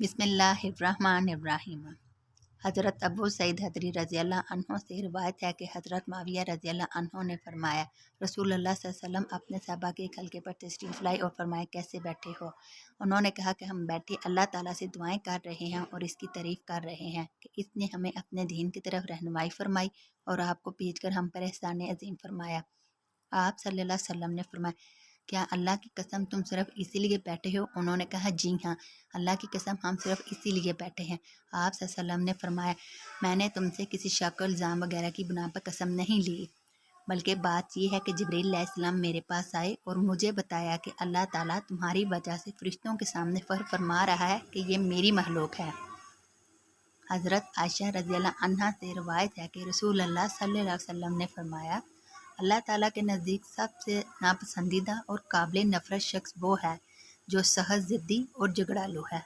बिस्मिल्लाहिर्रहमानिर्रहीम। हज़रत अबू सईद खदरी रज़ी अल्लाह अन्हो से रिवायत है कि हज़रत माविया रज़ी अल्लाह अन्हो ने फरमाया, रसूलुल्लाह सल्लल्लाहु अलैहि वसल्लम अपने सहाबा के एक हल्के पर तशरीफ़ लाई और फरमाया, कैसे बैठे हो? उन्होंने कहा कि हम बैठे अल्लाह ताला से दुआएं कर रहे हैं और इसकी तारीफ़ कर रहे हैं कि इसने हमें अपने दीन की तरफ रहनुमाई फरमाई और आपको भेजकर हम पर एहसान अज़ीम फरमाया। आप सल्लल्लाहु अलैहि वसल्लम ने फरमाया, क्या अल्लाह की कसम तुम सिर्फ इसीलिए बैठे हो? उन्होंने कहा, जी हाँ, अल्लाह की कसम हम सिर्फ इसीलिए बैठे हैं। आप सल्लल्लाहु अलैहि वसल्लम ने फरमाया, मैंने तुमसे किसी शक और इल्ज़ाम वगैरह की बुना पर कसम नहीं ली, बल्कि बात यह है कि जिब्रील अलैहिस्सलाम मेरे पास आए और मुझे बताया कि अल्लाह ताला तुम्हारी वजह से फरिश्तों के सामने फरमा रहा है कि ये मेरी महलूक है। हज़रत आयशा रज़ी अल्लाह अन्हा से रवायत है कि रसूलुल्लाह सल्लल्लाहु अलैहि वसल्लम ने फरमाया, अल्लाह ताला के नज़दीक सबसे नापसंदीदा और काबिल नफ़रत शख्स वो है जो सहज ज़िद्दी और झगड़ालू है।